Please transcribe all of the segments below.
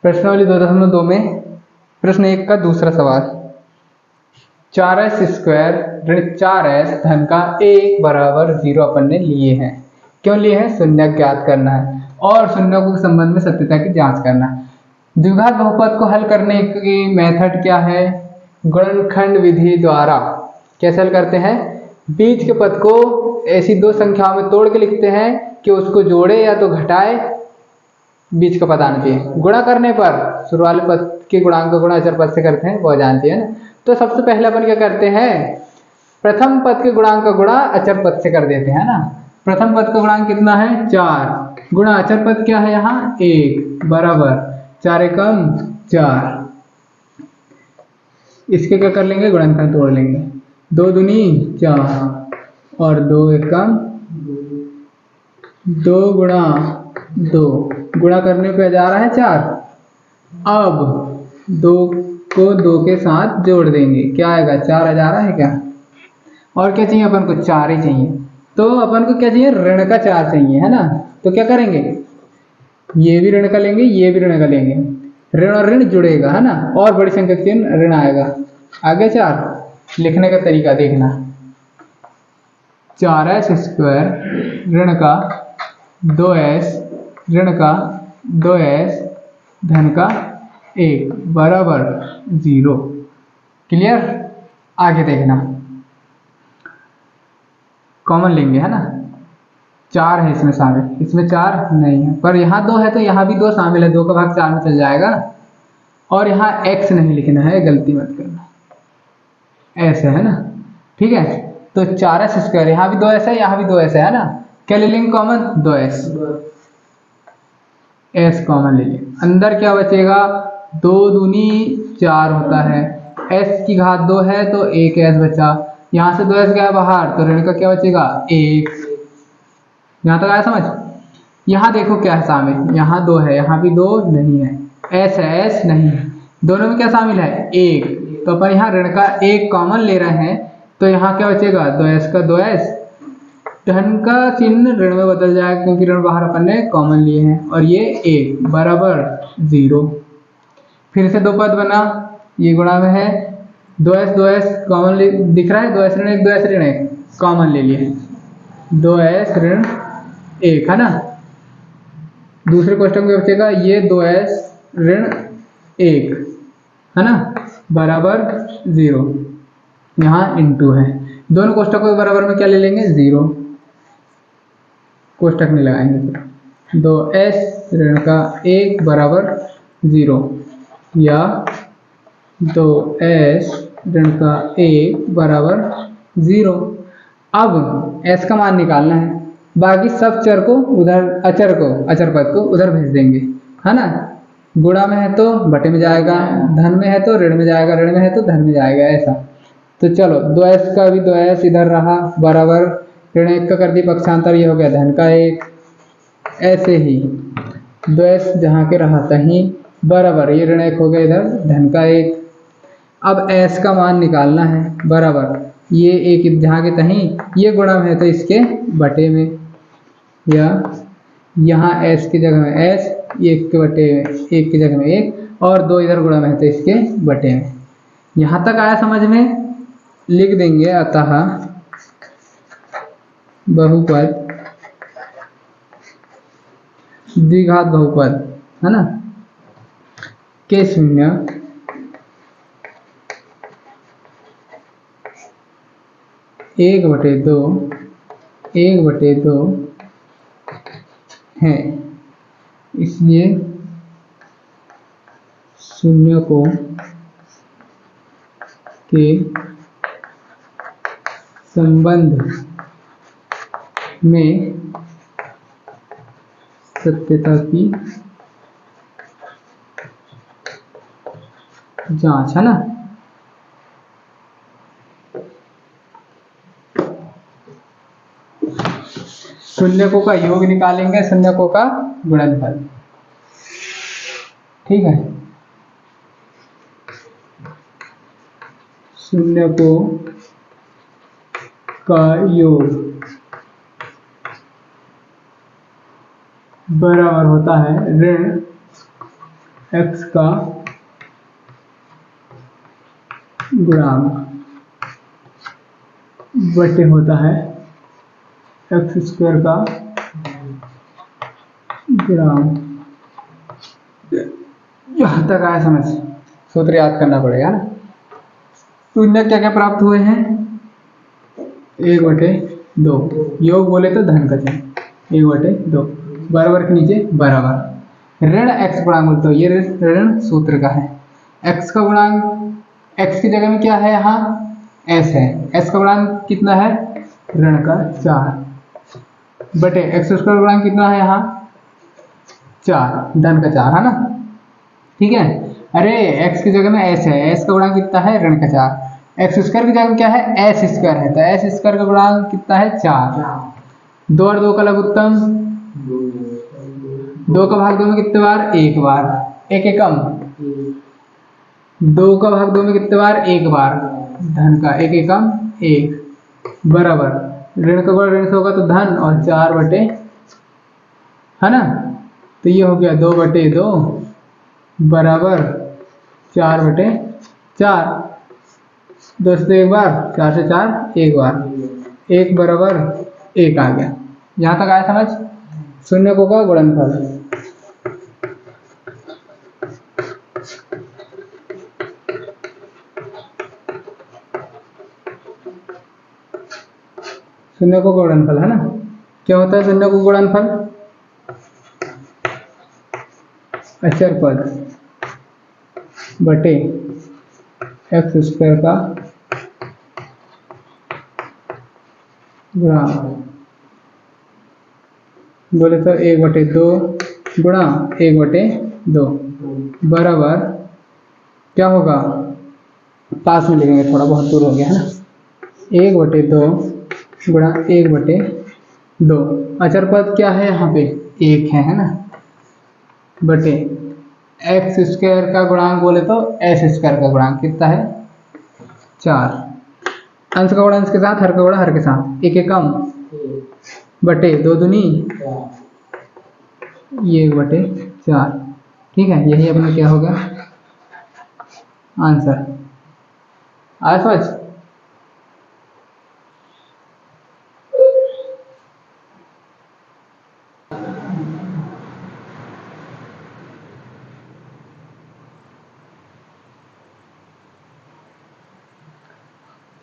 प्रश्नावली 2.2 में प्रश्न 1 का दूसरा सवाल, 4s स्क्वायर ऋण 4s धन का 1 बराबर 0 अपन ने लिए हैं। क्यों लिए हैं? शून्य ज्ञात करना है और शून्यों के संबंध में सत्यता की जांच करना है। द्विघात बहुपद को हल करने की मेथड क्या है? गुणनखंड विधि द्वारा। कैसे हल करते हैं? बीच के पद को ऐसी दो संख्याओं में तोड़ के लिखते हैं कि उसको जोड़े या तो घटाए, बीच का पद आना चाहिए। गुणा करने पर शुरुआती पद के गुणांक का गुणा अचर पद से करते हैं, वो जानती है ना। तो सबसे पहले अपन क्या करते हैं? प्रथम पद के गुणांक का गुणा अचर पद से कर देते हैं ना। प्रथम पद का गुणांक कितना है? 4 गुणा अचर पद क्या है यहाँ? 1 बराबर 4 एकम 4। इसके क्या कर लेंगे? गुणनखंड तोड़ लेंगे। 2 दूनी 4 और 2 एकम 2 गुणा 2, गुणा करने पे जा रहा है 4। अब 2 को 2 के साथ जोड़ देंगे, क्या आएगा? 4 आ जा रहा है क्या? और क्या चाहिए अपन को? 4 ही चाहिए। तो अपन को क्या चाहिए? ऋण का 4 चाहिए, है ना। तो क्या करेंगे? ये भी ऋण का लेंगे, ये भी ऋण का लेंगे, ऋण और ऋण जुड़ेगा, है ना। और बड़ी संख्या के ऋण आएगा। आगे 4 लिखने का तरीका देखना। 4s स्क्वायर ऋण का 2s ऋण का 2s धन का 1 बराबर 0। क्लियर? आगे देखना, कॉमन लेंगे, है ना। 4 है इसमें शामिल, इसमें 4 नहीं है, पर यहाँ 2 है तो यहाँ भी 2 शामिल है। 2 का भाग 4 में चल जाएगा। और यहाँ x नहीं लिखना है, गलती मत करना, ऐसे है ना। ठीक है, तो 4s स्क्वायर, यहाँ भी 2s है, यहाँ भी 2s है ना। क्या ले लेंगे कॉमन? 2s, s कॉमन ले लेंगे। अंदर क्या बचेगा? 2 दूनी 4 होता है, s की घात 2 है तो 1s बचा। यहाँ से 2s गया बाहर तो ऋण का क्या बचेगा? 1। यहाँ तक आया समझ? यहाँ देखो क्या है शामिल, यहाँ 2 है, यहाँ भी 2 नहीं है, s है, s नहीं है, दोनों में क्या शामिल है? 1। तो अपन यहाँ ऋण का 1 कॉमन ले रहे हैं, तो यहाँ क्या बचेगा? 2s का 2s, धन का चिन्ह ऋण में बदल जाएगा क्योंकि ऋण बाहर अपन ने कॉमन लिए हैं, और ये 1 बराबर 0। फिर से 2 पद बना, ये गुणा में है, 2s कॉमन दिख रहा है, 2s ऋण 1 2s ऋण 1 कॉमन ले लिए, 2s ऋण 1, है ना। दूसरे क्वेश्चन में बचेगा ये 2s ऋण 1, है ना, बराबर 0। यहाँ इंटू है, दोनों कोष्टकों के बराबर में क्या ले लेंगे? 0, कोष्टक नहीं लगाएंगे। 2s ऋण का 1 बराबर 0 या 2s ऋण का 1 बराबर 0। अब s का मान निकालना है, बाकी सब चर को उधर, अचर पद को उधर भेज देंगे, है ना। गुणा में है तो बटे में जाएगा, धन में है तो ऋण में जाएगा, ऋण में है तो धन में जाएगा, ऐसा। तो चलो 2s का भी 2s इधर रहा, बराबर ऋण 1 का कर दिया पक्षांतर, ये हो गया धन का 1। ऐसे ही 2s जहाँ के रहा तहीं, बराबर ये ऋण 1 हो गया इधर धन का 1। अब s का मान निकालना है, बराबर ये 1 जहाँ के तहीं, ये गुणा में है तो इसके बटे में, या यहाँ s की जगह में s, 1 के बटे 1 की जगह में 1, और 2 इधर गुणा में है तो इसके बटे में। यहाँ तक आया समझ में? लिख देंगे अतः बहुपद द्विघात बहुपद, है ना, के शून्य एक बटे दो है, इसलिए शून्य को के संबंध में सत्यता की जांच, है ना। शून्यकों का योग निकालेंगे, शून्यकों का गुणनफल, ठीक है। शून्यकों का योग बराबर होता है ऋण x का गुणांक बटे होता है एक्स स्क्वायर का गुणांक। यहाँ तक आया समझ? सूत्र याद करना पड़ेगा ना। तो इनमें क्या क्या प्राप्त हुए हैं? 1/2 योग बोले तो धन का चिन्ह, 1/2 बराबर के नीचे बराबर ऋण x गुणांक बोलते हो, ये ऋण सूत्र का है। x का गुणांक, x की जगह में क्या है यहाँ s है, s का गुणांक कितना है ऋण का 4 बटे एक्स स्क्वायर गुणांक कितना है यहाँ 4 धन का 4 है ना, ठीक है। अरे x की जगह में s है, s का गुणांक कितना है ऋण का 4, एक्स स्क्वायर की जगह में क्या है एस स्क्वायर है, तो एस स्क्वायर का गुणांक कितना है 4। 2 और 2 का लघुत्तम, 2 का भाग 2 में कितने बार एक बार, एक एकम, 2 का भाग 2 में कितने बार एक बार, धन का एक एकम 1 बराबर ऋण का गुणा ऋण से होगा तो धन और 4/, है ना। तो ये हो गया 2/2 बराबर 4/4, 2 से 1 बार, 4 से 4 1 बार, 1 बराबर 1 आ गया। यहाँ तक आया समझ? शून्यकों का गुणनफल, शून्यकों का गुणनफल है ना। क्या होता है शून्यकों का गुणनफल? अचर पद बटे एक्स स्क्वायर का गुणा, बोले तो 1/2 गुणा 1/2 बराबर क्या होगा, पास में लिखेंगे, थोड़ा बहुत दूर हो गया है ना, 1/2 गुणा 1/2, अचर पद क्या है यहाँ पे 1 है ना, बटे एक्स स्क्वायर का गुणांक बोले तो एस स्क्वायर का गुणांक कितना है 4, अंश का गुणा अंश के साथ, हर का गुणा हर के साथ, एक एकम बटे 2 दूनी ये 1/4, ठीक है। यही अपना क्या होगा आंसर। आया समझ?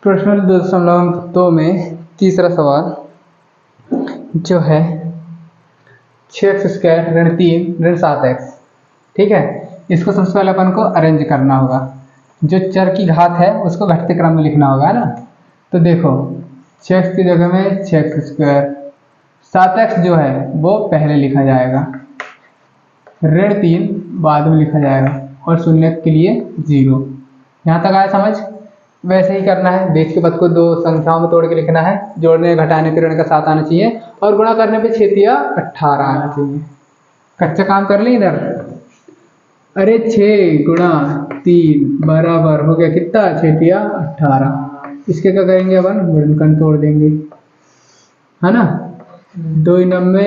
प्रश्न 2.2 में तीसरा सवाल जो है 6x स्क्वायर ऋण 3 ऋण 7x, ठीक है। इसको सबसे पहले अपन को अरेंज करना होगा, जो चर की घात है उसको घटते क्रम में लिखना होगा ना। तो देखो 6x की जगह में 6x स्क्वायर, 7x जो है वो पहले लिखा जाएगा, ऋण 3 बाद में लिखा जाएगा और शून्य के लिए 0। यहाँ तक आया समझ? वैसे ही करना है, बीच के पद को 2 संख्याओं में तोड़ के लिखना है, जोड़ने घटाने पे ऋण का 7 आना चाहिए और गुणा करने पे 6 या 18 आना चाहिए। कच्चा काम कर ले इधर। अरे 6 गुणा 3 बराबर हो गया कितना 6 या 18। इसके क्या करेंगे अपन, गुणनखंड तोड़ देंगे, है ना। 2 9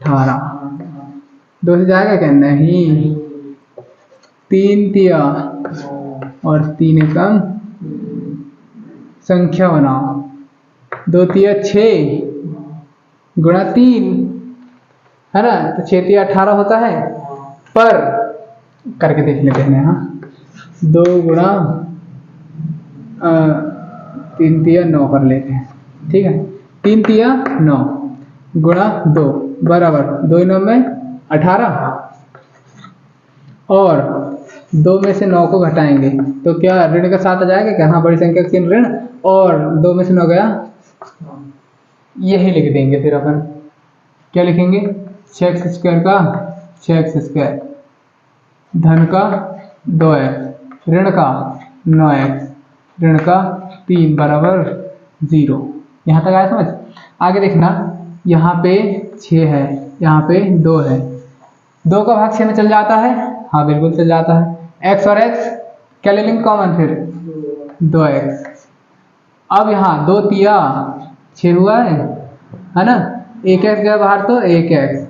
18, 2 से जाएगा क्या, नहीं, 3 तिया और 3 एकम संख्या बनाओ, 2 तिया 6 गुणा 3, है ना, तो 6 तिया 18 होता है, पर करके देख लेते हैं। हाँ 2 गुणा 3 तिया 9 कर लेते हैं, ठीक है। 3 तिया 9 गुणा 2 बराबर 2 9 18 और 2 में से 9 को घटाएंगे तो क्या ऋण का 7 आ जाएगा क्या, हाँ बड़ी संख्या का चिन्ह ऋण और 2 में से 9 गया, यही लिख देंगे। फिर अपन क्या लिखेंगे, 6x स्क्वायर का 6x स्क्वायर, धन का 2x, ऋण का 9x, ऋण का 3 बराबर 0। यहाँ तक आया समझ? आगे देखना, यहाँ पे 6 है, यहाँ पे 2 है, 2 का भाग 6 में चल जाता है, हाँ बिल्कुल चल जाता है। x और x क्या ले लेंगे कॉमन, फिर 2x। अब यहाँ 2 तिया 6 हुआ है ना, 1x गया बाहर तो 1x,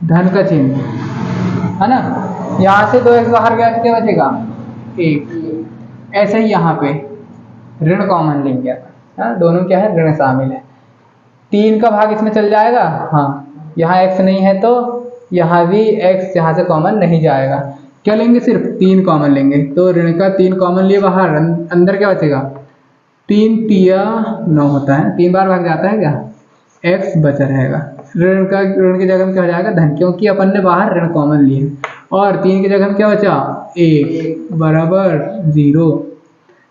धन का चिन्ह है ना। यहाँ से 2x बाहर गया तो क्या बचेगा 1। ऐसे ही यहाँ पे ऋण कॉमन लेंगे, हाँ दोनों क्या है ऋण शामिल है। 3 का भाग इसमें चल जाएगा, हाँ यहाँ x नहीं है तो यहाँ भी x यहाँ से कॉमन नहीं जाएगा। क्या लेंगे सिर्फ 3 कॉमन लेंगे, तो ऋण का 3 कॉमन लिए बाहर, अंदर क्या बचेगा 3 तिया 9 होता है, 3 बार भाग जाता है क्या, x बचा रहेगा। ऋण की जगह में क्या हो जाएगा धन, क्योंकि अपन ने बाहर ऋण कॉमन लिए। और 3 की जगह में क्या बचा 1 बराबर 0,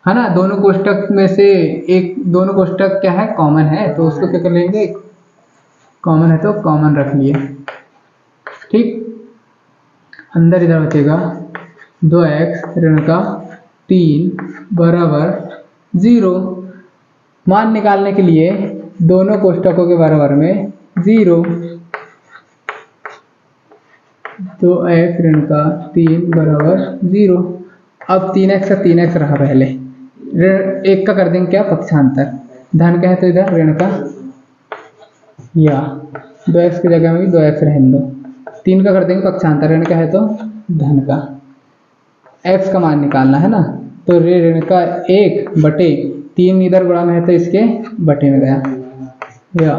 है ना। दोनों कोष्टक में से एक, दोनों कोष्टक क्या है कॉमन है, तो उसको क्या कर लेंगे, कॉमन है तो कॉमन रख लिए, ठीक। अंदर इधर बचेगा 2x ऋण का 3 बराबर 0। मान निकालने के लिए दोनों कोष्टकों के बराबर में 0, 2x ऋण का 3 बराबर 0। अब 3x का 3x रहा पहले, ऋण 1 का कर देंगे क्या पक्षांतर, धन का है तो इधर ऋण का, या 2x की जगह में भी 2x रहने दो, 3 का कर देंगे पक्षांतर, ऋण का है तो धन का। x का मान निकालना है ना, तो ऋण का 1 बटे 3 इधर गुणा में है तो इसके बटे में गया, या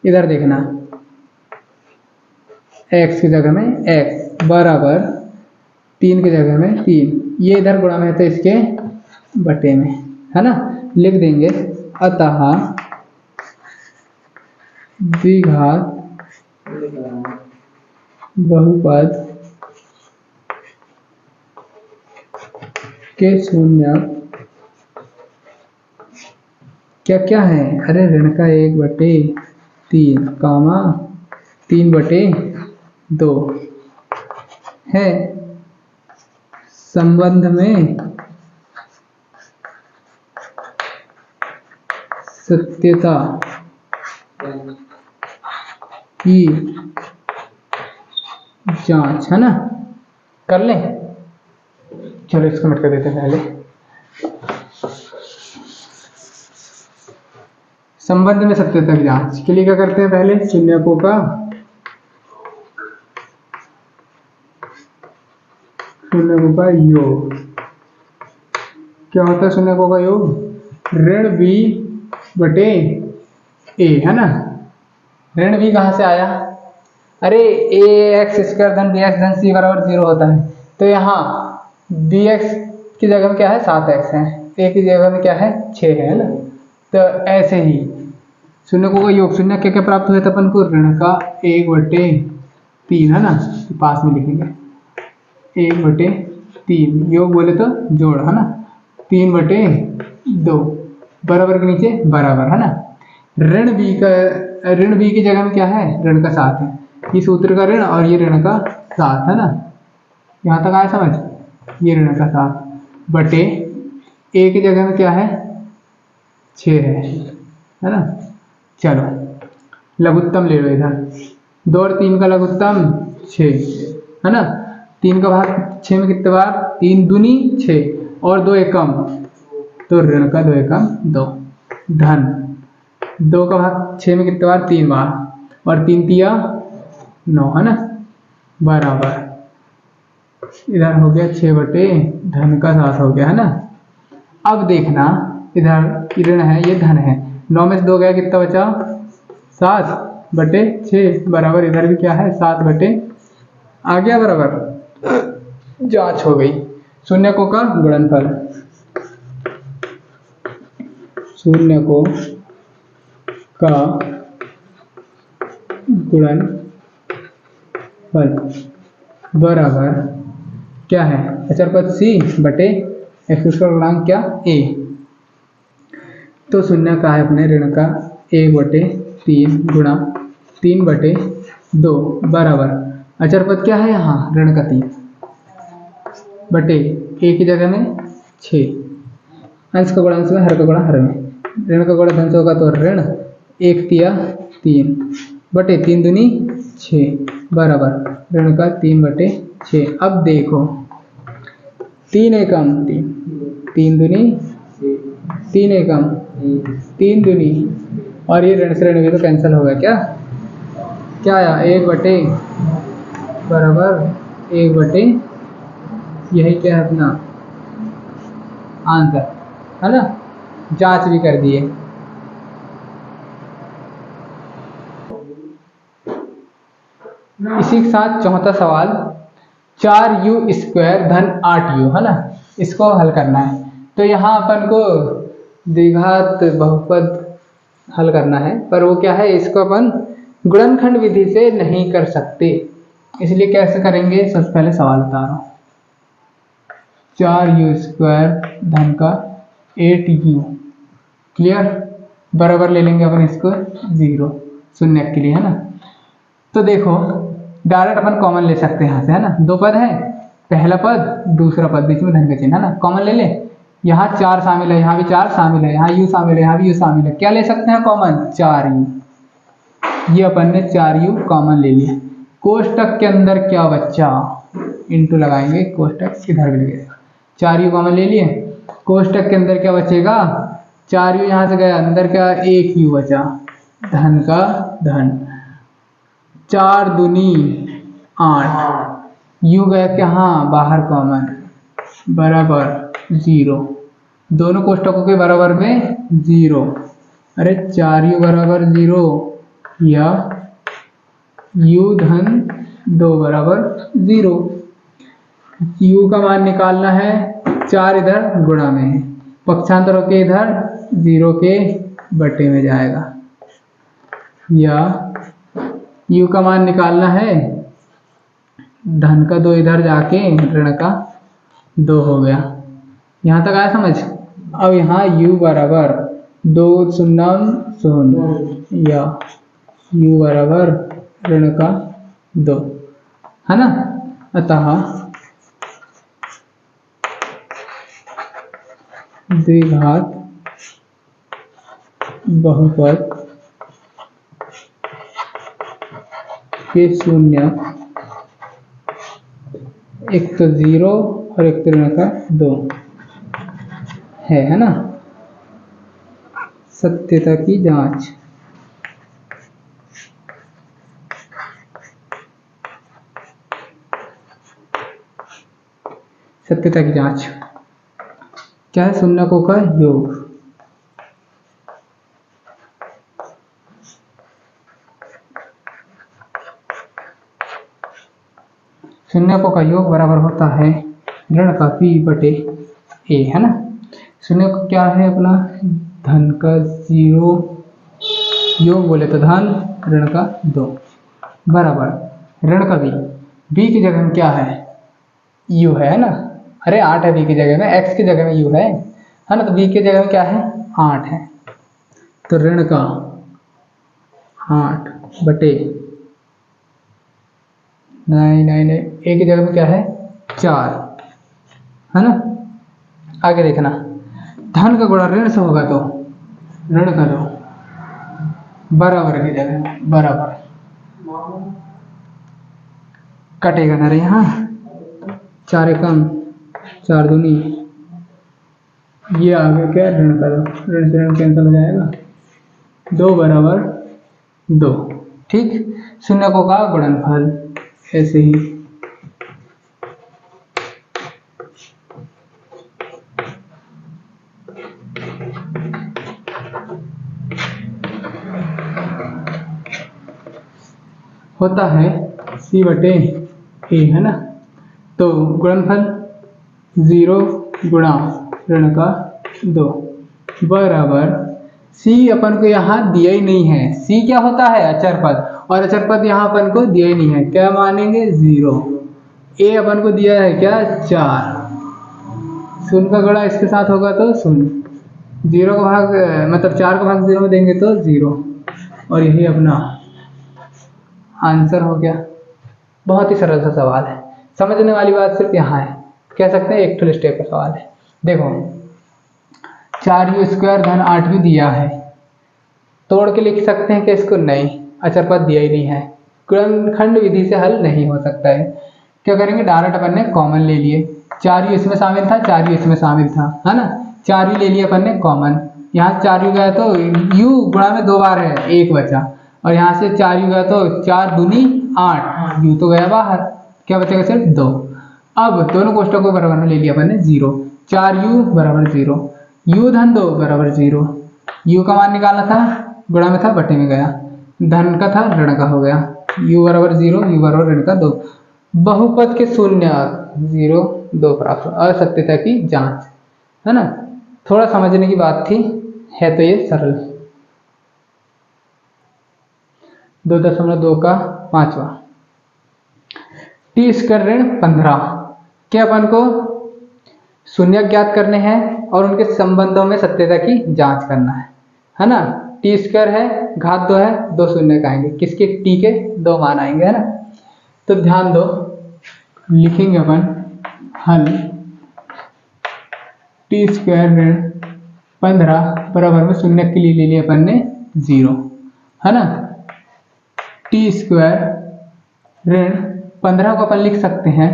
इधर देखना x की जगह में x बराबर 3 की जगह में 3, ये इधर गुणा में है तो इसके बटे में, है ना। लिख देंगे अतः द्विघात बहुपद के शून्य क्या क्या है, अरे ऋण का 1/3 कामा 3/2 है। संबंध में सत्यता की जांच, है ना, कर लें। चलो इसको मिट कर देते हैं पहले। संबंध में सत्यता की जांच के लिए क्या करते हैं, पहले शून्यकों का योग। क्या होता है शून्यकों का योग, ऋण b बटे a, है ना। ऋण b कहाँ से आया, अरे ax² धन bx धन c बराबर 0 होता है, तो यहाँ bx की जगह में क्या है 7x है, a की जगह में क्या है 6 है ना। तो ऐसे ही शून्यकों का योग, शून्य क्या क्या प्राप्त हुए थे अपन को, ऋण का 1/3, है ना, तो पास में लिखेंगे 1/3, योग बोले तो जोड़, है ना, 3/2 बराबर के नीचे बराबर, है ना। ऋण b की जगह में क्या है ऋण का 7 है, ये सूत्र का ऋण और ये ऋण का 7, है ना। यहाँ तक आया समझ, ये ऋण का 7 बटे a की जगह में क्या है 6 है ना। चलो लघुत्तम ले लो, इधर 2 और 3 का लघुत्तम 6, है ना। 3 का भाग 6 में कितने बार, 3 दूनी 6 और 2 एकम, तो ऋण का 2 एकम 2, धन 2 का भाग 6 में कितने बार 3 बार, और 3 तिया 9, है ना, बराबर इधर हो गया 6 बटे धन का 7 हो गया, है ना। अब देखना इधर ऋण है ये धन है, 9 में से 2 गया कितना बचा 7/6 बराबर, इधर भी क्या है 7 आ गया बराबर, जांच हो गई। शून्यकों का गुणनफल, शून्यकों का गुणनफल बराबर क्या है, अचर पद c बटे x² गुणांक क्या a। तो शून्य का है अपने ऋण का 1/3 गुणा 3/2 बराबर, अचर पद क्या है यहाँ ऋण का 3 बटे a की जगह में 6, अंश का गुणा अंश में, हर का गुणा हर में, ऋण का गुणा धन से होगा तो ऋण 1 तिया 3 बटे 3 दूनी 6 बराबर ऋण का 3/6। अब देखो 3 एकम 3 दूनी 3 एकम 3 दूनी, और ये ऋण से ऋण भी तो कैंसिल हो गया, क्या आया 1 बटे बराबर 1/, यही क्या है अपना आंसर, है ना। जांच भी कर दिए। इसी के साथ चौथा सवाल, 4u² धन 8u, है ना, इसको हल करना है। तो यहाँ अपन को द्विघात बहुपद हल करना है, पर वो क्या है, इसको अपन गुणनखंड विधि से नहीं कर सकते, इसलिए कैसे करेंगे। सबसे पहले सवाल बता रहा हूँ, 4u² धन का 8u, क्लियर, बराबर ले लेंगे अपन इसको 0, शून्य के लिए, है ना। तो देखो डायरेक्ट अपन कॉमन ले सकते हैं यहाँ से, है ना। दो पद है, पहला पद दूसरा पद, बीच में धन का चिन्ह, है ना, कॉमन ले ले। यहाँ 4 शामिल है, यहाँ भी 4 शामिल है, यहाँ u शामिल है, यहाँ भी u शामिल है, क्या ले सकते हैं कॉमन, 4u। ये अपन ने 4u कॉमन ले लिया। कोष्टक के अंदर क्या बच्चा, इंटू लगाएंगे, कोष्टक इधर भी लगेगा, 4u कॉमन ले लिए। कोष्टक के अंदर क्या बचेगा, 4u यहाँ से गया, अंदर क्या 1u बचा, धन का धन, 4 दूनी 8, u गया क्या, हाँ बाहर कॉमन, बराबर 0, दोनों कोष्टकों के बराबर में 0। अरे 4u बराबर 0 या u धन 2 बराबर 0। u का मान निकालना है, 4 इधर गुणा में है, पक्षांतरों के इधर 0 के बटे में जाएगा, या u का मान निकालना है, धन का 2 इधर जाके ऋण का 2 हो गया। यहाँ तक आया समझ। अब यहाँ u बराबर 2 0 0 या u बराबर ऋण का 2, है ना। अतः द्विघात बहुपद के शून्य, एक तो 0 और एक तो ऋण का 2 है ना। सत्यता की जांच, सत्यता की जांच क्या है, शून्यकों का योग, शून्यकों का योग बराबर होता है ऋण का p/a, है ना। शून्य को क्या है अपना, धन का 0, योग बोले तो धन, ऋण का 2, बराबर ऋण का b की जगह में क्या है, u है ना। अरे 8 है b की जगह में, x की जगह में u है ना, तो b की जगह में क्या है 8 है, तो ऋण का 8/, नहीं, a की जगह में क्या है 4, है ना। आगे देखना, धन का गुणा ऋण से होगा तो ऋण का 2, बराबर की जगह बराबर, कटेगा ना रे, यहाँ 4 एकम 4 दूनी, ये आगे क्या ऋण का 2, ऋण से ऋण कैंसिल हो जाएगा, 2 बराबर 2, ठीक। शून्यकों का गुणनफल ऐसे ही, होता है c/a, है ना। तो गुणनफल 0 गुणा ऋण का 2 बराबर, c अपन को यहाँ दिया ही नहीं है, c क्या होता है अचर पद, और अचर पद यहाँ अपन को दिया ही नहीं है, क्या मानेंगे 0। a अपन को दिया है क्या 4, शून्य का गुणा इसके साथ होगा तो 0, 0 का भाग मतलब 4 का भाग 0 में देंगे तो 0, और यही अपना आंसर हो गया। बहुत ही सरल सा सवाल है, समझने वाली बात सिर्फ यहाँ है, कह सकते हैं एक स्टेप का सवाल है। देखो 4u² धन 8u दिया है, तोड़ के लिख सकते हैं कि इसको, नहीं अचर पद दिया ही नहीं है, गुणनखंड विधि से हल नहीं हो सकता है। क्या करेंगे, डायरेक्ट अपन ने कॉमन ले लिए, 4u इसमें शामिल था, 4u इसमें शामिल था, है ना, 4u ले लिए अपन ने कॉमन, यहाँ 4u गया तो u गुणा में 2 बार है, 1 बचा, और यहाँ से 4u गया तो 4 दूनी 8, u तो गया बाहर, क्या बचेगा सिर्फ 2। अब दोनों कोष्टकों को बराबर में ले लिया अपन ने 0, 4u बराबर 0, u धन 2 बराबर 0। u का मान निकालना था, गुणा में था बटे में गया, धन का था ऋण का हो गया, u बराबर 0, u बराबर ऋण का 2। बहुपद के शून्य 0 2 प्राप्त। असत्यता की जांच, है ना, थोड़ा समझने की बात थी, है तो ये सरल। 2.2 का 5वां, टी स्क्वायर ऋण 15 के अपन को शून्य ज्ञात करने हैं और उनके संबंधों में सत्यता की जांच करना है ना। टी स्क्वायर है, घात 2 है, 2 शून्य का आएंगे, किसके, टी के 2 मान आएंगे, है ना। तो ध्यान दो, लिखेंगे अपन हल टी स्क्वायर ऋण 15 बराबर में शून्य के लिए ले लिया अपन ने 0, है ना। टी स्क्वायर ऋण 15 को अपन लिख सकते हैं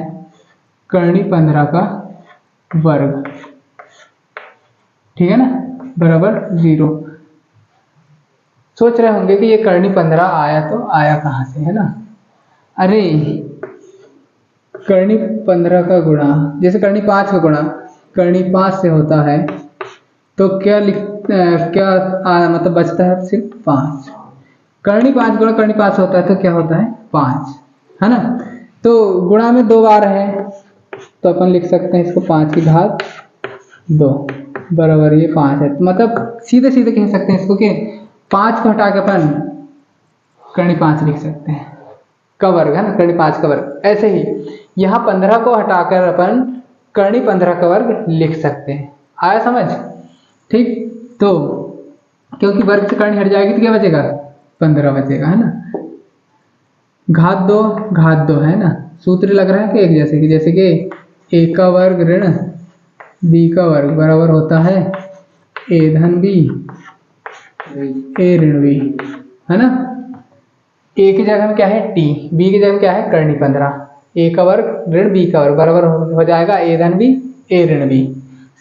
करनी 15 का वर्ग, ठीक है ना, बराबर 0। सोच रहे होंगे कि ये करनी 15 आया तो आया कहाँ से, है ना। अरे करनी 15 का गुणा, जैसे करनी 5 का गुणा करनी 5 से होता है, तो क्या मतलब बचता है सिर्फ 5। करनी 5 गुणा करनी 5 होता है तो क्या होता है 5, है ना। तो गुणा में 2 बार है, तो अपन लिख सकते हैं इसको 5 की घात 2 बराबर ये 5 है। मतलब सीधे सीधे कह सकते हैं इसको कि 5 को हटा के अपन करनी 5 लिख सकते हैं का वर्ग, है ना, करनी 5 का वर्ग। ऐसे ही यहाँ 15 को हटाकर अपन करनी 15 का वर्ग लिख सकते हैं। आया समझ, ठीक। तो क्योंकि वर्ग से करनी हट जाएगी तो क्या बचेगा, 15 बचेगा, है ना। घात 2 है ना, सूत्र लग रहा है कि एक जैसे कि a का वर्ग ऋण b का वर्ग बराबर होता है a धन b a ऋण b, है ना। a की जगह में क्या है t, b की जगह में क्या है करनी 15, a का वर्ग ऋण b का वर्ग बराबर हो जाएगा a धन b a ऋण b।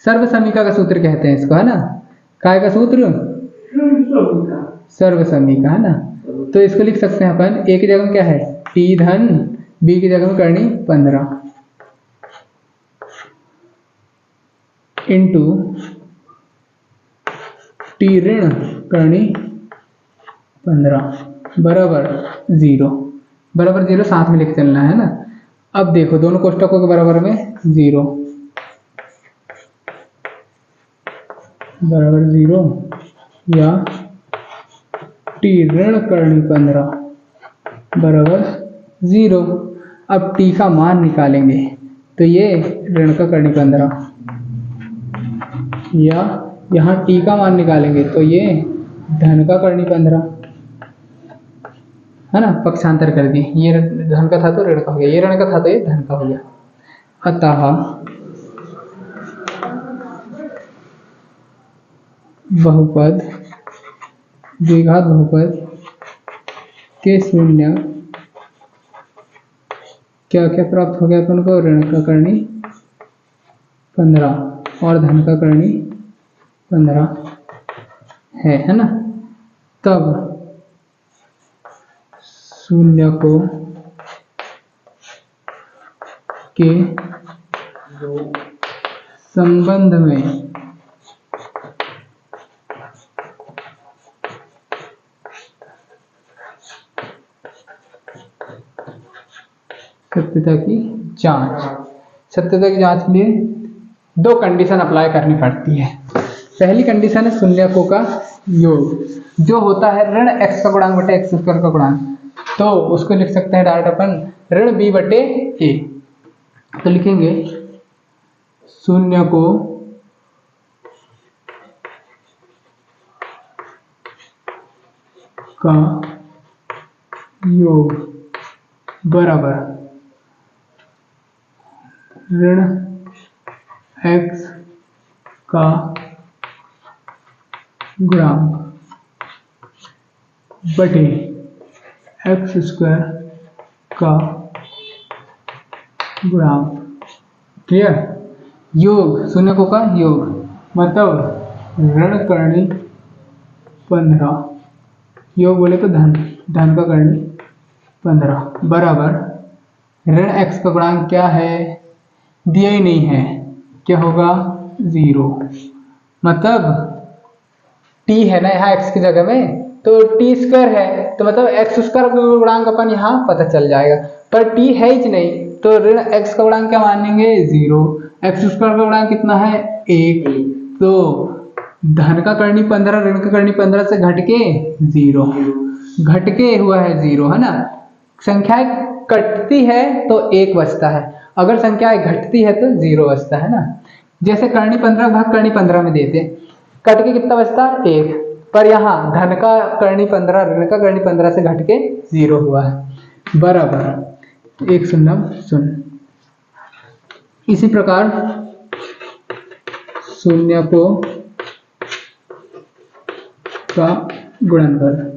सर्व समीका का सूत्र कहते हैं इसको, है ना। काय का सूत्र, सर्व समीका, है ना। तो इसको लिख सकते हैं अपन, a की जगह में क्या है t धन b की जगह में करनी 15 इंटू टी ऋण करनी 15 बराबर 0, बराबर 0 साथ में लिख चलना है ना। अब देखो दोनों कोष्टकों के बराबर में 0 बराबर 0 या टी ऋण करनी 15 बराबर 0। अब टी का मान निकालेंगे तो ये ऋण का करनी 15 या यहाँ टी का मान निकालेंगे तो ये धन का करनी 15, है ना। पक्षांतर कर दिए, ये धन का था तो ऋण का हो गया, ये ऋण का था तो ये धन का हो गया। अतः बहुपद द्विघात बहुपद के शून्य क्या क्या प्राप्त हो गया अपन को, ऋण का करनी 15 और धन का करनी 15 है ना। तब शून्य को के संबंध में सत्यता की जांच, सत्यता की जांच के लिए 2 कंडीशन अप्लाई करनी पड़ती है। पहली कंडीशन है शून्यकों का योग जो होता है ऋण x का गुणांक बटे x स्क्वायर का गुणांक, तो उसको लिख सकते हैं डायरेक्ट अपन ऋण b बटे a। तो लिखेंगे शून्यकों का योग बराबर ऋण x का गुणांक बटे x स्क्वायर का गुणांक। क्लियर। योग शून्यकों का योग मतलब ऋण करनी 15, योग बोले तो धन, धन का करनी 15 बराबर ऋण x का गुणांक क्या है, दिया ही नहीं है, क्या होगा 0। मतलब t है ना यहाँ x की जगह में, तो t स्क्वायर है, तो मतलब x स्क्वायर का गुणांक अपन यहाँ पता चल जाएगा, पर t है ही नहीं, तो ऋण x का गुणांक क्या मानेंगे 0। x स्क्वायर का गुणांक कितना है 1, तो धन का करनी 15 ऋण का करनी 15 से घट के 0, घट के हुआ है 0, है ना। संख्याएं कटती है तो 1 बचता है, अगर संख्याएं घटती है तो 0 बचता है ना। जैसे करनी 15 भाग करनी 15 में देते, कट के कितना बचता 1, पर यहाँ धन का करनी 15 ऋण का करनी 15 से घट के 0 हुआ है, बराबर 1 शून्य शून्य। इसी प्रकार शून्य को का गुणनफल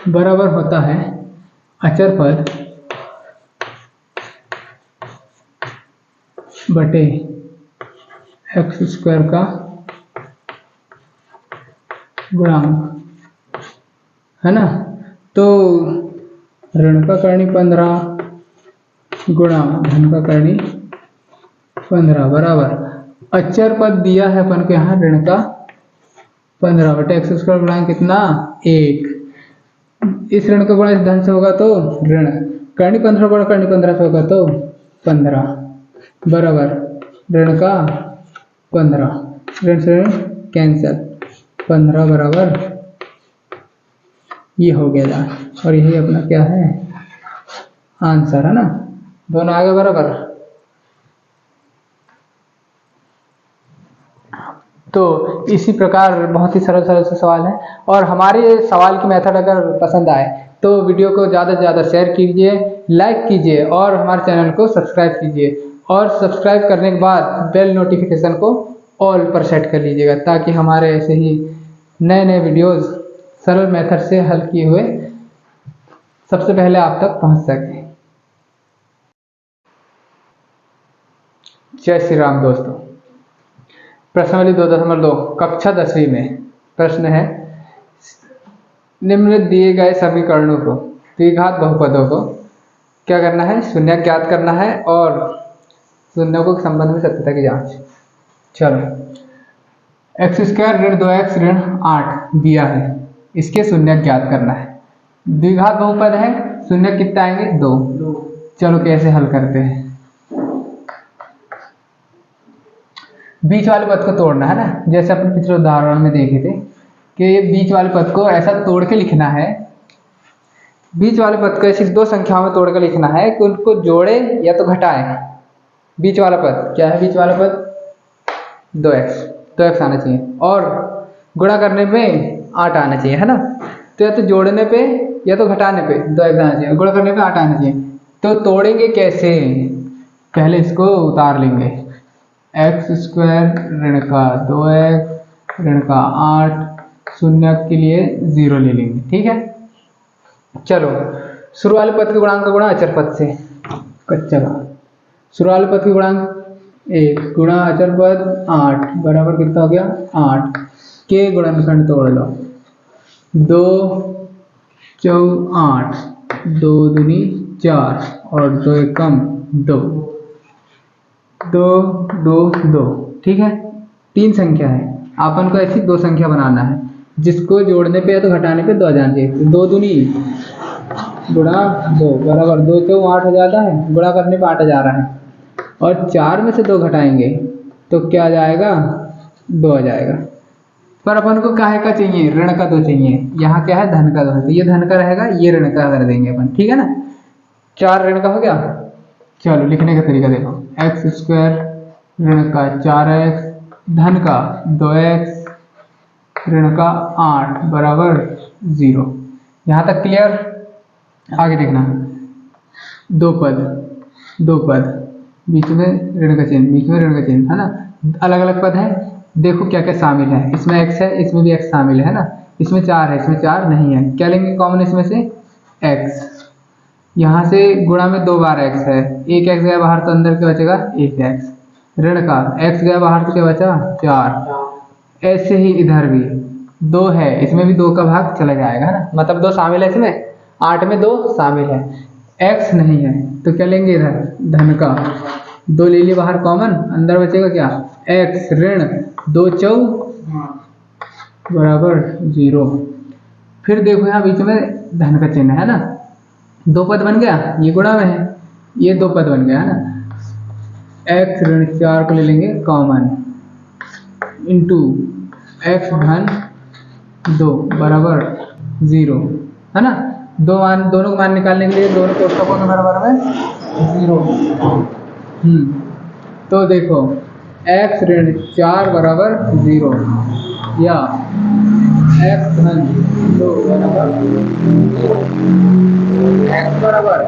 बराबर होता है अचर पद बटे एक्स स्क्वायर का गुणांक, है ना। तो ऋण का करनी 15 गुणा धन का करनी 15 बराबर अचर पद दिया है अपन को यहाँ ऋण का 15 बटे एक्स स्क्वायर गुणांक कितना 1। इस ऋण का गुणा इस धन से होगा तो ऋण करनी 15 गुणा करनी 15 से होगा तो 15 बराबर ऋण का 15, ऋण से ऋण कैंसिल, 15 बराबर ये हो गया, और यही अपना क्या है आंसर, है ना। दोनों आगे बराबर। तो इसी प्रकार बहुत ही सरल सरल से सवाल है, और हमारे सवाल की मेथड अगर पसंद आए तो वीडियो को ज़्यादा से ज़्यादा शेयर कीजिए, लाइक कीजिए और हमारे चैनल को सब्सक्राइब कीजिए, और सब्सक्राइब करने के बाद बेल नोटिफिकेशन को ऑल पर सेट कर लीजिएगा, ताकि हमारे ऐसे ही नए नए वीडियोस सरल मेथड से हल किए हुए सबसे पहले आप तक पहुंच सके। जय श्री राम दोस्तों। प्रश्नावली 2.2 कक्षा 10वीं में प्रश्न है, निम्न दिए गए समीकरणों को द्विघात बहुपदों को क्या करना है, शून्य ज्ञात करना है और शून्यों को संबंध में सत्यता की जांच। चलो, एक्स स्क्वायर ऋण 2x ऋण 8 दिया है, इसके शून्य ज्ञात करना है। द्विघात बहुपद है, शून्य कितने आएंगे 2। चलो कैसे हल करते हैं, बीच वाले पद को तोड़ना है ना, जैसे अपन पिछले उदाहरण में देखे थे कि ये बीच वाले पद को ऐसा तोड़ के लिखना है, बीच वाले पद को ऐसी दो संख्याओं में तोड़ के लिखना है कि उनको जोड़े या तो घटाएं। बीच वाला पद क्या है, बीच वाला पद 2x आना चाहिए, और गुणा करने पे 8 आना चाहिए, है ना। तो या तो जोड़ने पे या तो घटाने पे 2x आना चाहिए, गुणा करने पे 8 आना चाहिए। तो तोड़ेंगे कैसे, पहले इसको उतार लेंगे, एक्स स्क्वायर ऋण का 2x ऋण का 8 शून्य के लिए 0 ले लेंगे, ठीक है। चलो, शुरू वाले पद के गुणांक का गुणा अचर पद से, चलो शुरू वाले पद के गुणांक 1 गुणा अचर पद 8 बराबर कितना हो गया 8 के गुणनखंड तोड़ लो, 2 4 8, 2 दूनी 4 और 2 एकम 2, 2 2 2, ठीक है। 3 संख्या है, अपन को ऐसी 2 संख्या बनाना है जिसको जोड़ने पे या तो घटाने पे 2 आ जाना चाहिए। 2 दूनी गुणा 2 बराबर 2 से 8 हो जाता है, गुणा करने पे 8 जा रहा है, और 4 में से 2 घटाएंगे तो क्या आ जाएगा 2 आ जाएगा। पर अपन को काहे का चाहिए, ऋण का 2 चाहिए, यहाँ क्या है धन का 2 है, तो ये धन का रहेगा, ये ऋण का कर देंगे अपन, ठीक है ना। 4 ऋण का हो गया। चलो लिखने का तरीका देखो, एक्स स्क्वायर ऋण का 4x धन का 2x ऋण का 8 बराबर 0। यहाँ तक क्लियर। आगे देखना, 2 पद बीच में ऋण का चिन्ह, बीच में ऋण का चिन्ह, है ना। अलग अलग पद है, देखो क्या क्या शामिल है, इसमें x है, इसमें भी x शामिल है ना, इसमें 4 है, इसमें 4 नहीं है, क्या लेंगे कॉमन इसमें से x। यहाँ से गुणा में 2 बार x है, एक x गया बाहर तो अंदर क्या बचेगा 1x, ऋण का x गया बाहर तो क्या बचा 4। ऐसे ही इधर भी 2 है, इसमें भी 2 का भाग चला जाएगा, है ना, मतलब 2 शामिल है इसमें। 8 में 2 शामिल है, x नहीं है तो क्या लेंगे इधर धन का 2 ले लिए बाहर कॉमन, अंदर बचेगा क्या x ऋण 2 चौक बराबर 0। फिर देखो यहाँ बीच में धन का चिन्ह है ना, 2 पद बन गया, ये गुणा में है, ये 2 पद बन गया है ना, x ऋण 4 को ले लेंगे कॉमन इंटू x धन 2 बराबर 0 है ना। दोनों को मान निकालने के लिए दोनों कोष्ठकों के बराबर में 0। तो देखो x ऋण 4 बराबर 0 या x धन 2 बराबर x बराबर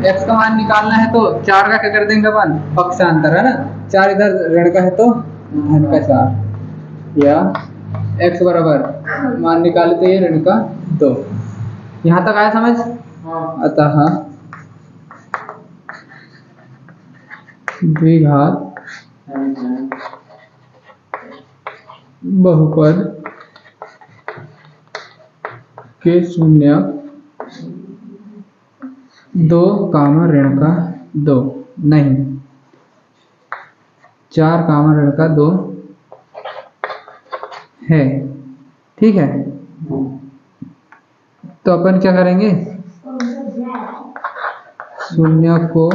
x का मान निकालना है तो 4 का क्या कर देंगे अपन पक्षांतर है ना, 4 इधर ऋण का है तो धन का 4 या x बराबर मान निकाले तो ये ऋण का 2। यहाँ तक आया समझ। अतः द्विघात बहुपद के शून्य 2 ऋण का 2 नहीं 4 ऋण का 2 है, ठीक है। तो अपन क्या करेंगे, शून्य को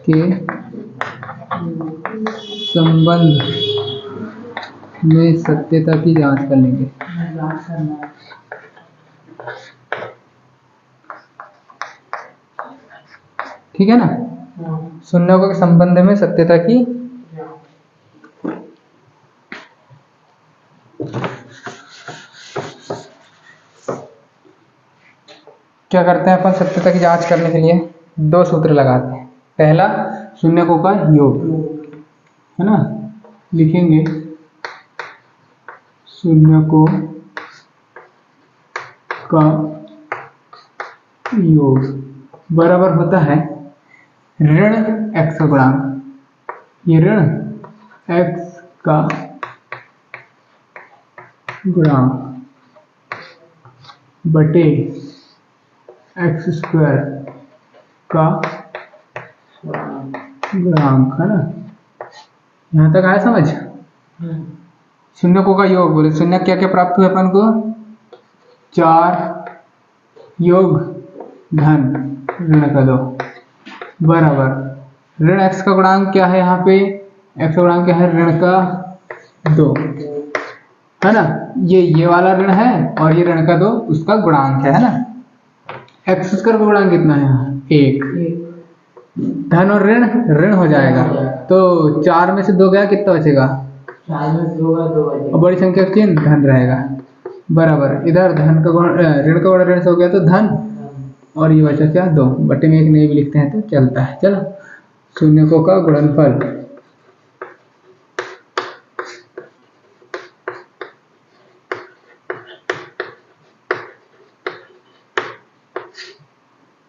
के संबंध में सत्यता की जांच कर लेंगे। ठीक है ना, शून्यों के संबंध में सत्यता की क्या करते हैं अपन सत्यता की जांच करने के लिए 2 सूत्र लगाते हैं। पहला शून्यकों का योग है ना, लिखेंगे शून्यकों का योग बराबर होता है ऋण x का गुणांक, ये ऋण x का गुणांक बटे x स्क्वायर का गुणांक है ना। यहाँ तक आया समझ। शून्यकों का योग बोले शून्य क्या क्या प्राप्त हुए अपन को 4 योग धन ऋण का 2 बराबर ऋण x का गुणांक क्या है, यहाँ पे x का गुणांक क्या है ऋण का 2 है ना, ये वाला ऋण है और ये ऋण का 2 उसका गुणांक है ना। x स्क्वायर का गुणांक कितना है यहाँ 1, धन और ऋण ऋण हो जाएगा तो 4 में से 2 गया कितना बचेगा 4 में 2 और बड़ी संख्या का चिन्ह धन रहेगा बराबर इधर धन का गुण ऋण का बड़ा ऋण से हो गया तो धन और ये बचा क्या 2 बटे में 1 नहीं भी लिखते हैं तो चलता है। चलो शून्यकों का गुणनफल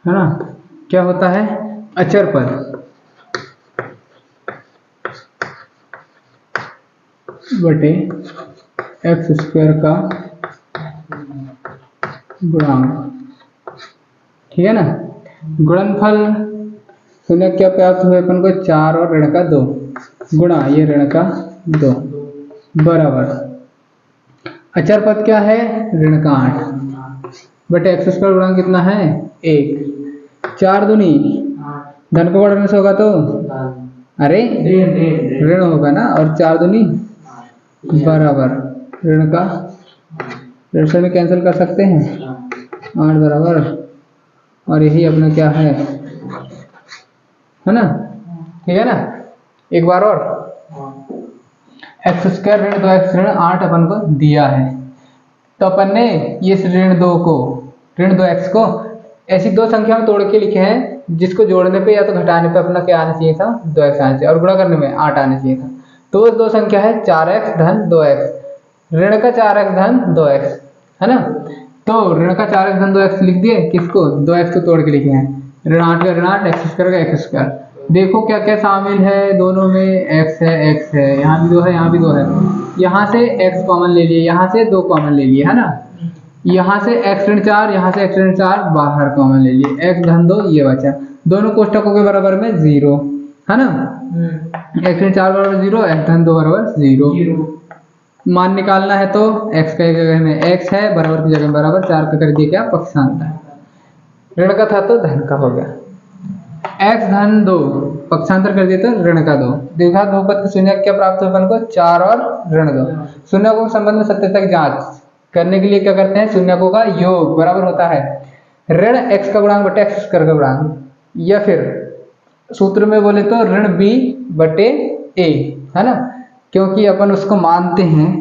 है ना, क्या होता है अचर पद बटे x स्क्वायर का गुणांक, ठीक है ना। गुणनफल शून्य क्या प्राप्त हुए अपन को 4 और ऋण का 2 गुणा ये ऋण का 2 बराबर अचर पद क्या है ऋण का 8 बटे x स्क्वायर गुणांक कितना है 1, 4 दूनी धन को बड़ा ऋण से होगा तो अरे ऋण होगा ना और 4 दूनी बराबर ऋण का ऋण से में कैंसिल कर सकते हैं 8 बराबर और यही अपना क्या है ना, ठीक है ना। एक बार और x स्क्वायर ऋण 2x ऋण 8 अपन को दिया है तो अपन ने इस ऋण 2x को ऐसी 2 संख्या में तोड़ के लिखे हैं जिसको जोड़ने पे या तो घटाने पे अपना क्या आना चाहिए था 2x आना चाहिए और गुणा करने में 8 आना चाहिए था। तो वो 2 संख्या है 4x धन 2x, ऋण का 4x धन 2x है ना। तो ऋण का 4x धन 2x लिख दिए, किसको 2x को तोड़ के लिखे हैं ऋण 8 का ऋण 8 x स्क्वायर का x स्क्वायर। देखो क्या क्या शामिल है दोनों में x है यहाँ भी 2 है यहाँ भी 2 है, यहाँ से x कॉमन ले लिए यहाँ से 2 कॉमन ले लिए है ना। यहाँ से x ऋण 4, यहाँ से x ऋण 4 बाहर कॉमन ले लिए, x धन 2 ये बचा, दोनों कोष्टकों के बराबर में 0 है ना। x ऋण 4 बराबर 0, x धन 2 बराबर 0। मान निकालना है तो x का जगह में x है, बराबर की जगह में बराबर, 4 का कर दिया क्या पक्षांतर, ऋण का था तो धन का हो गया, x धन 2 पक्षांतर कर दिया तो ऋण का 2। द्विघात बहुपद के शून्य क्या प्राप्त हो अपन को, 4 और ऋण 2। शून्यकों के संबंध में सत्यता की जांच करने के लिए क्या करते हैं, शून्यकों का योग बराबर होता है ऋण x का गुणांक बटे x स्क्वायर का गुणांक, या फिर सूत्र में बोले तो ऋण b बटे a है ना, क्योंकि अपन उसको मानते हैं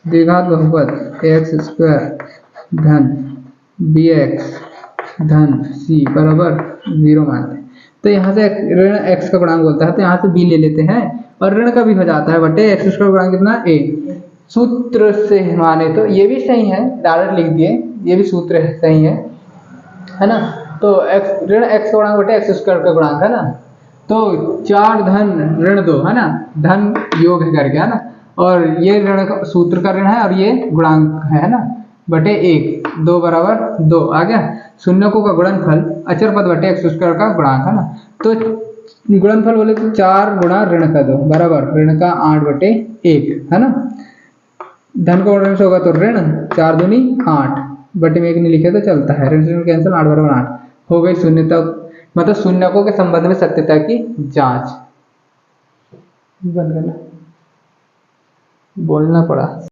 द्विघात बहुपद x स्क्वायर धन bx धन c बराबर 0 मानते हैं। तो यहाँ से ऋण x का गुणांक बोलता है तो यहाँ से b ले लेते हैं और ऋण का भी हो जाता है बटे x स्क्वायर गुणांक कितना a। सूत्र से माने तो ये भी सही है, डायरेक्ट लिख दिए, ये भी सूत्र सही है ना। तो x ऋण x का गुणांक बटे x स्क्वायर का गुणांक है ना, तो 4 धन ऋण 2 है ना, धन योग है करके है ना, और ये ऋण का सूत्र का ऋण है और ये गुणांक है ना, बटे 1 2 बराबर 2 आ गया। शून्यकों का गुणनफल अचर पद बटे x स्क्वायर का गुणांक है ना, तो गुणनफल बोले तो 4 गुणा ऋण का 2 बराबर ऋण का 8 बटे 1 है ना। धन का गुणन से होगा तो ऋण 4 दूनी 8 बटे में 1 नहीं लिखे तो चलता है, ऋण से कैंसिल, 8 बराबर 8 हो गई शून्य तक, मतलब शून्यकों के संबंध में सत्यता की जांच। बंद करना, बोलना पड़ा।